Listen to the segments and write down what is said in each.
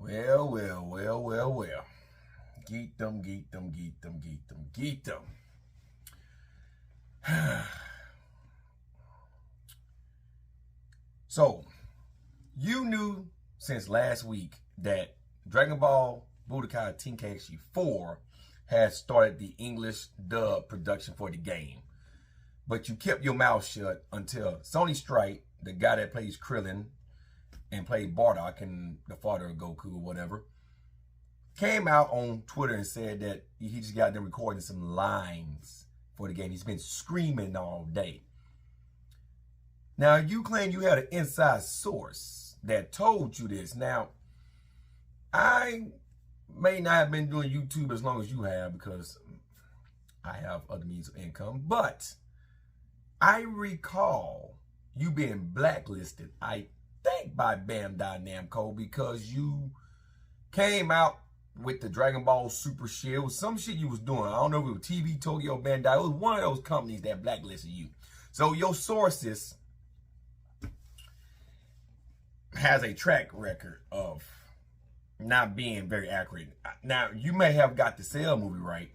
Well. Geekdom. So, you knew since last week that Dragon Ball Budokai Tenkaichi 4 had started the English dub production for the game. But you kept your mouth shut until Sony Strike, the guy that plays Krillin and played Bardock and the father of Goku or whatever, came out on Twitter and said that he just got them recording some lines for the game. He's been screaming all day. Now, you claim you had an inside source that told you this. Now, I may not have been doing YouTube as long as you have because I have other means of income, but I recall you being blacklisted, I think by Bandai Namco, because you came out with the Dragon Ball Super Shield, some shit you was doing. I don't know if it was TV, Tokyo, Bandai. It was one of those companies that blacklisted you. So your sources has a track record of not being very accurate. Now, you may have got the Cell movie right,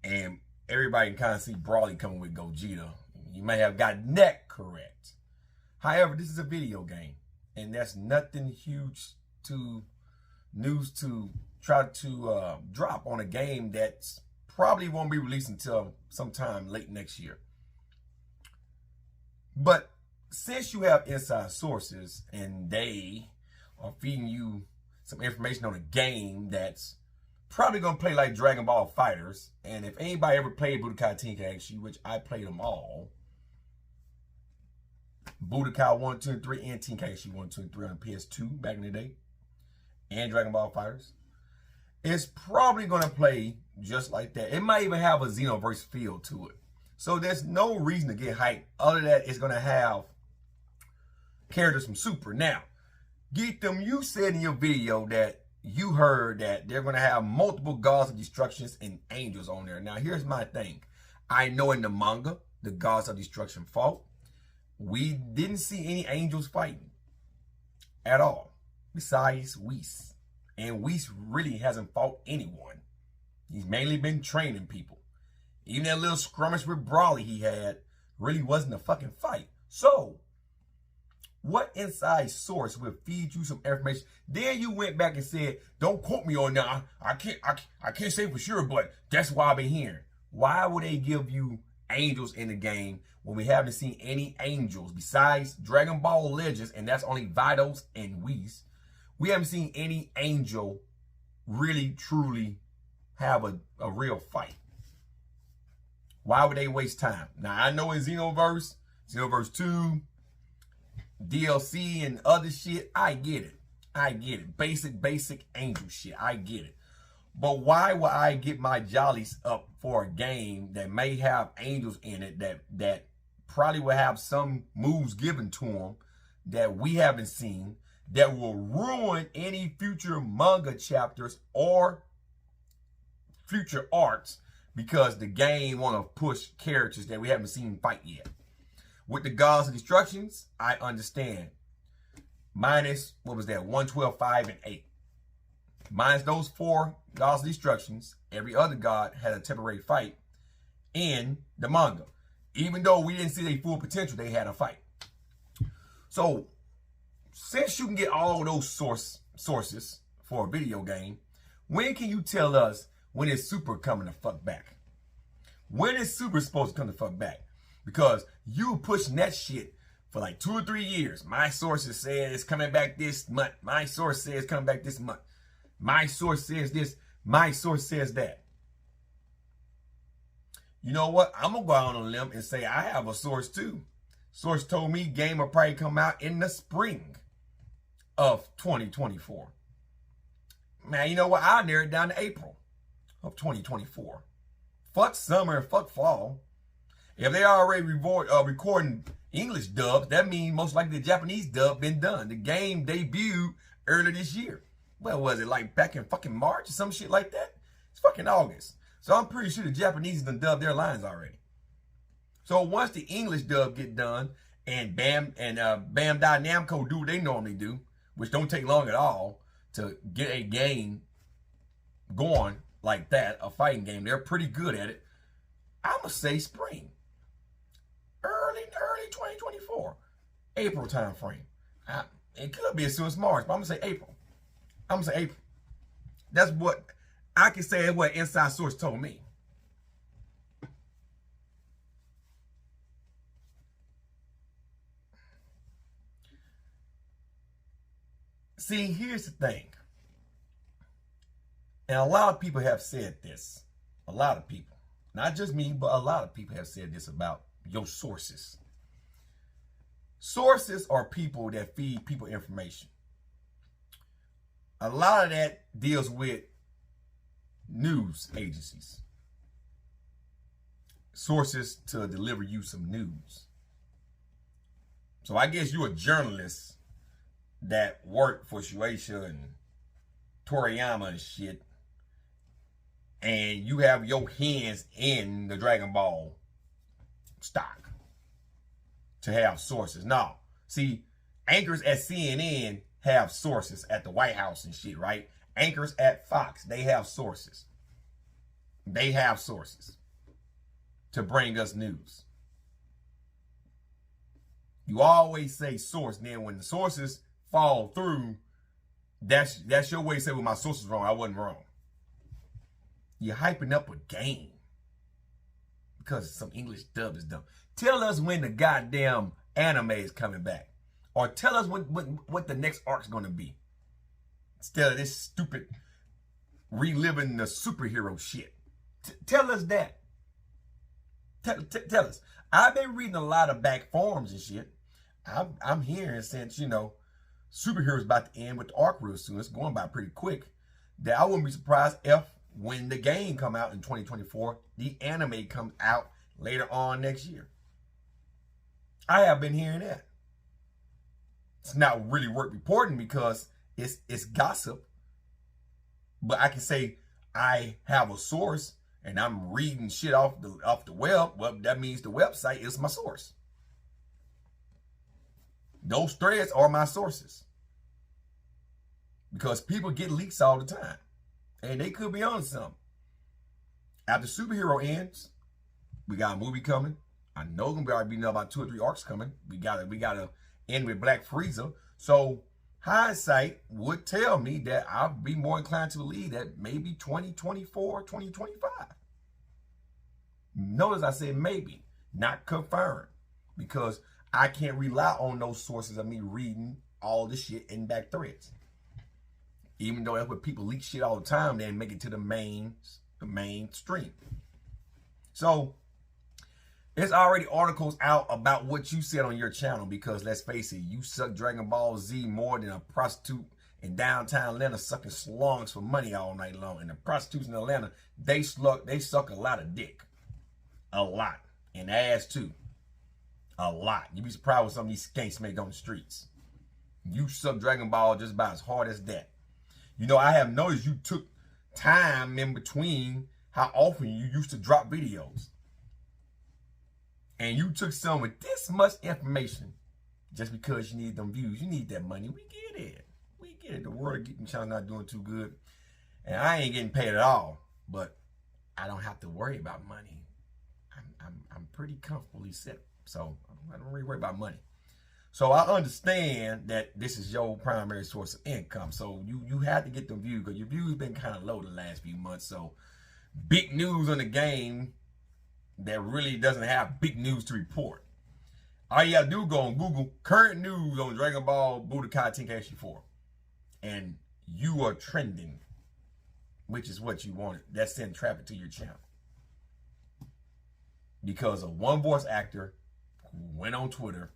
and everybody can kind of see Broly coming with Gogeta. You may have gotten that correct. However, this is a video game, and that's nothing huge to news to try to drop on a game that's probably won't be released until sometime late next year. But since you have inside sources and they are feeding you some information on a game that's probably going to play like Dragon Ball Fighters, and if anybody ever played Budokai Tenkaichi, which I played them all, Budokai 1, 2, and 3, and Tenkaichi 1, 2, and 3 on the PS2 back in the day, and Dragon Ball Fighters, it's probably going to play just like that. It might even have a Xenoverse feel to it. So there's no reason to get hyped other than that it's going to have characters from Super. Now, Geekdom, you said in your video that you heard that they're going to have multiple gods of destructions and angels on there. Now, here's my thing. I know in the manga, the gods of destruction fought. We didn't see any angels fighting at all, besides Whis. And Whis really hasn't fought anyone. He's mainly been training people. Even that little skirmish with Broly he had really wasn't a fucking fight. So, what inside source will feed you some information? Then you went back and said, don't quote me on that. I can't say for sure, but that's why I've been hearing. Why would they give you angels in the game when we haven't seen any angels besides Dragon Ball Legends, and that's only Vitos and Whis? We haven't seen any angel really, truly have a real fight. Why would they waste time? Now, I know in Xenoverse 2, DLC and other shit, I get it. Basic angel shit, I get it. But why would I get my jollies up for a game that may have angels in it that probably will have some moves given to them that we haven't seen, that will ruin any future manga chapters or future arcs because the game want to push characters that we haven't seen fight yet. With the gods of destructions, I understand. Minus, what was that, 1, 12, 5, and 8. Minus those 4 gods of destructions, every other god had a temporary fight in the manga. Even though we didn't see their full potential, they had a fight. So, since you can get all those sources for a video game, when can you tell us when is Super coming the fuck back? When is Super supposed to come the fuck back? Because you were pushing that shit for like 2 or 3 years. My sources said it's coming back this month. My source says it's coming back this month. My source says this. My source says that. You know what? I'm going to go out on a limb and say I have a source too. Source told me game will probably come out in the spring of 2024. Man, you know what? I'll narrow it down to April of 2024. Fuck summer and fuck fall. If they already recording English dubs, that means most likely the Japanese dub been done. The game debuted earlier this year. Well, was it like back in fucking March or some shit like that? It's fucking August. So I'm pretty sure the Japanese done dubbed their lines already. So once the English dub get done and Bandai Namco do what they normally do, which don't take long at all, to get a game going like that, a fighting game. They're pretty good at it. I'm going to say spring. Early 2024. April time frame. It could be as soon as March, but I'm going to say April. I'm going to say April. That's what I can say, what inside source told me. See, here's the thing. And a lot of people have said this. A lot of people. Not just me, but a lot of people have said this about your sources. Sources are people that feed people information. A lot of that deals with news agencies. Sources to deliver you some news. So I guess you're a journalist that work for Shueisha and Toriyama and shit, and you have your hands in the Dragon Ball stock to have sources. Now, see, anchors at CNN have sources at the White House and shit, right? Anchors at Fox, they have sources. They have sources to bring us news. You always say source, then when the sources fall through, that's your way to say, well, my source is wrong. I wasn't wrong. You're hyping up a game because some English dub is dumb. Tell us when the goddamn anime is coming back, or tell us what the next arc's going to be, instead of this stupid reliving the superhero shit. Tell us that. Tell us. I've been reading a lot of back forums and shit. I'm hearing, since, you know, superheroes about to end with the arc real soon, it's going by pretty quick, that I wouldn't be surprised if when the game come out in 2024, the anime comes out later on next year. I have been hearing that. It's not really worth reporting because it's gossip. But I can say I have a source and I'm reading shit off the web. Well, that means the website is my source. Those threads are my sources. Because people get leaks all the time. And they could be on something. After superhero ends, we got a movie coming. I know we're gonna be about 2 or 3 arcs coming. We gotta end with Black Frieza. So hindsight would tell me that I'll be more inclined to believe that maybe 2024, 2025. Notice I said maybe, not confirmed. Because I can't rely on those sources of me reading all this shit in back threads. Even though that's what people leak shit all the time, they make it to the mainstream. So there's already articles out about what you said on your channel, because let's face it, you suck Dragon Ball Z more than a prostitute in downtown Atlanta sucking slungs for money all night long. And the prostitutes in Atlanta, they suck a lot of dick. A lot. And ass too. A lot. You'd be surprised what some of these skanks make on the streets. You suck Dragon Ball just about as hard as that. You know, I have noticed you took time in between how often you used to drop videos. And you took some with this much information just because you need them views. You need that money. We get it. We get it. The world of Geekdom channel not doing too good. And I ain't getting paid at all. But I don't have to worry about money. I'm pretty comfortably set. So I don't really worry about money. So I understand that this is your primary source of income. So you have to get them views, because your views been kind of low the last few months. So big news on the game that really doesn't have big news to report. All you gotta do is go on Google current news on Dragon Ball Budokai Tenkaichi 4. And you are trending, which is what you wanted. That send traffic to your channel. Because of one voice actor who went on Twitter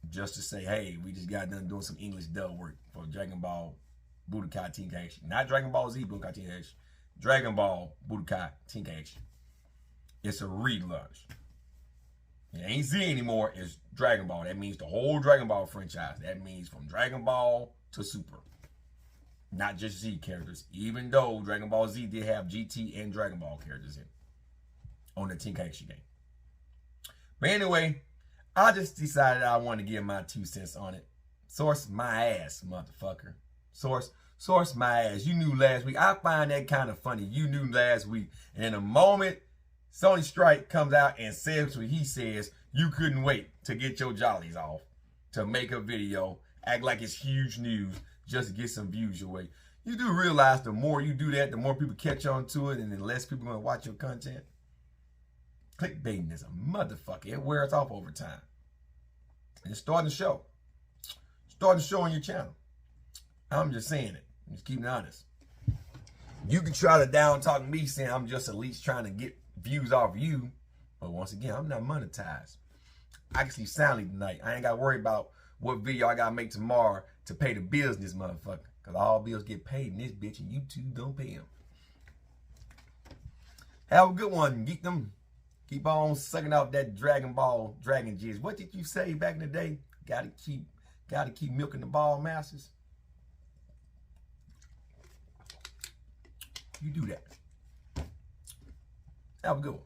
just to say, hey, we just got done doing some English dub work for Dragon Ball Budokai Tenkaichi. Not Dragon Ball Z Budokai Tenkaichi. Dragon Ball Budokai Tenkaichi. It's a relaunch. It ain't Z anymore, it's Dragon Ball. That means the whole Dragon Ball franchise. That means from Dragon Ball to Super. Not just Z characters. Even though Dragon Ball Z did have GT and Dragon Ball characters in on the Tenkaichi game. But anyway, I just decided I wanted to give my 2 cents on it. Source my ass, motherfucker. Source my ass. You knew last week. I find that kind of funny. You knew last week. And in a moment, Sony Strike comes out and says what he says, you couldn't wait to get your jollies off, to make a video, act like it's huge news, just to get some views your way. You do realize the more you do that, the more people catch on to it, and the less people are going to watch your content. Clickbaiting is a motherfucker. It wears off over time. And it's starting to show. Starting to show on your channel. I'm just saying it. I'm just keeping it honest. You can try to down talk me saying I'm just at least trying to get views off you. But once again, I'm not monetized. I can sleep soundly tonight. I ain't got to worry about what video I got to make tomorrow to pay the bills in this motherfucker. Because all bills get paid in this bitch and YouTube don't pay them. Have a good one, Geekdom. Keep on sucking out that Dragon Ball Dragon Jizz. What did you say back in the day? Gotta keep milking the ball masters. You do that. Have a good one.